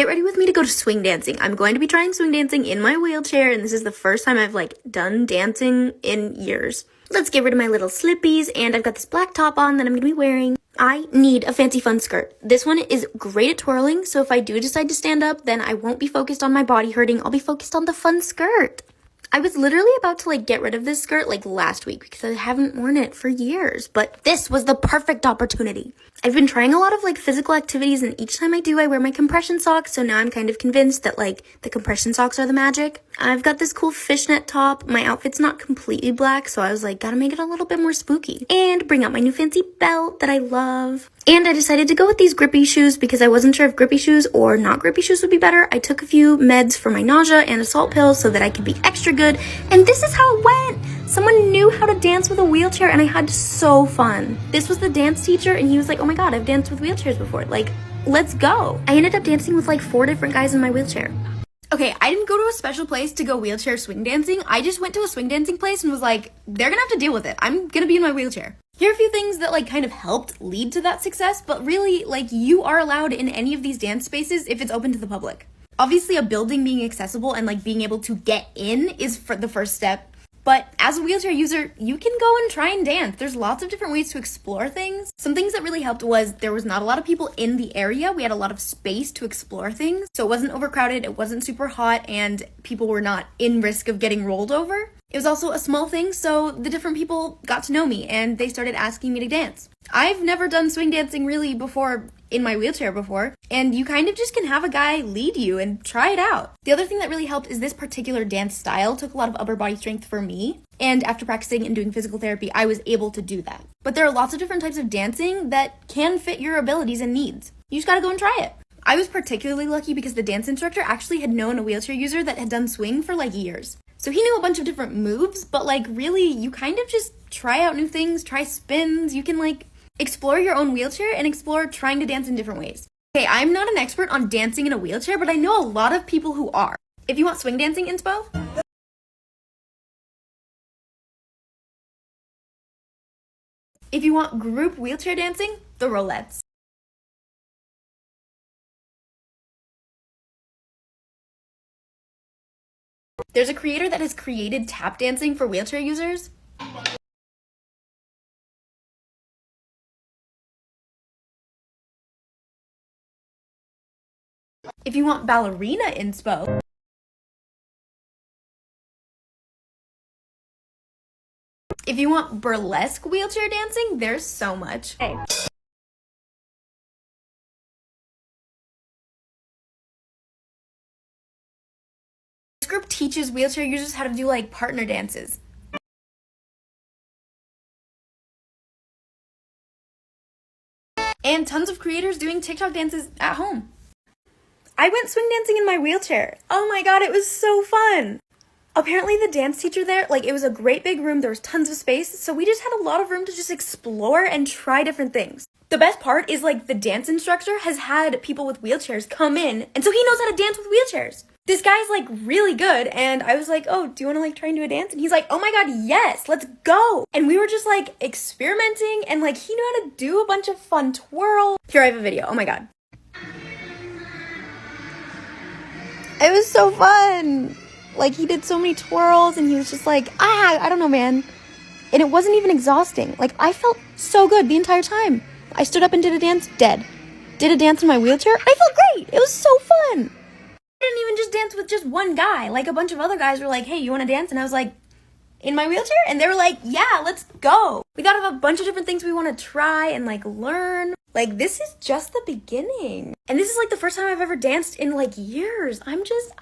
Get ready with me to go to swing dancing. I'm going to be trying swing dancing in my wheelchair, and this is the first time I've done dancing in years. Let's get rid of my little slippies, and I've got this black top on that I'm gonna be wearing. I need a fancy fun skirt. This one is great at twirling, so if I do decide to stand up, then I won't be focused on my body hurting. I'll be focused on the fun skirt. I was literally about to get rid of this skirt last week because I haven't worn it for years, but this was the perfect opportunity. I've been trying a lot of physical activities, and each time I do, I wear my compression socks, so now I'm kind of convinced that the compression socks are the magic. I've got this cool fishnet top. My outfit's not completely black, so I was gotta make it a little bit more spooky. And bring out my new fancy belt that I love. And I decided to go with these grippy shoes because I wasn't sure if grippy shoes or not grippy shoes would be better. I took a few meds for my nausea and a salt pill so that I could be extra good. And this is how it went. Someone knew how to dance with a wheelchair, and I had so fun. This was the dance teacher, and he was like, oh my god, I've danced with wheelchairs before. Let's go. I ended up dancing with 4 different guys in my wheelchair. Okay, I didn't go to a special place to go wheelchair swing dancing. I just went to a swing dancing place and was like, they're gonna have to deal with it. I'm gonna be in my wheelchair. Here are a few things that kind of helped lead to that success, but really you are allowed in any of these dance spaces if it's open to the public. Obviously a building being accessible and being able to get in is for the first step. But as a wheelchair user, you can go and try and dance. There's lots of different ways to explore things. Some things that really helped was there was not a lot of people in the area. We had a lot of space to explore things. So it wasn't overcrowded, it wasn't super hot, and people were not in risk of getting rolled over. It was also a small thing, so the different people got to know me and they started asking me to dance. I've never done swing dancing really before in my wheelchair before, and you kind of just can have a guy lead you and try it out. The other thing that really helped is this particular dance style took a lot of upper body strength for me, and after practicing and doing physical therapy, I was able to do that. But there are lots of different types of dancing that can fit your abilities and needs. You just gotta go and try it. I was particularly lucky because the dance instructor actually had known a wheelchair user that had done swing for years. So he knew a bunch of different moves, but really you kind of just try out new things, try spins. You can explore your own wheelchair and explore trying to dance in different ways. Okay, I'm not an expert on dancing in a wheelchair, but I know a lot of people who are. If you want swing dancing inspo, if you want group wheelchair dancing, the Rollettes. There's a creator that has created tap dancing for wheelchair users. If you want ballerina inspo, if you want burlesque wheelchair dancing, there's so much. Hey. This group teaches wheelchair users how to do partner dances. And tons of creators doing TikTok dances at home. I went swing dancing in my wheelchair. Oh my god, it was so fun. Apparently the dance teacher there, it was a great big room, there was tons of space, so we just had a lot of room to just explore and try different things. The best part is the dance instructor has had people with wheelchairs come in, and so he knows how to dance with wheelchairs. This guy's really good, and I was like, oh, do you want to try and do a dance? And he's like, oh my god, yes, let's go. And we were just experimenting, and he knew how to do a bunch of fun twirl. Here I have a video, oh my god. It was so fun. He did so many twirls, and he was just I don't know, man. And it wasn't even exhausting. I felt so good the entire time. I stood up and did a dance, dead. Did a dance in my wheelchair, I felt great. It was so fun. I didn't even just dance with just one guy. A bunch of other guys were hey, you want to dance? And I was in my wheelchair? And they were yeah, let's go. We thought of a bunch of different things we want to try and learn. This is just the beginning. And this is the first time I've ever danced in years. I'm just,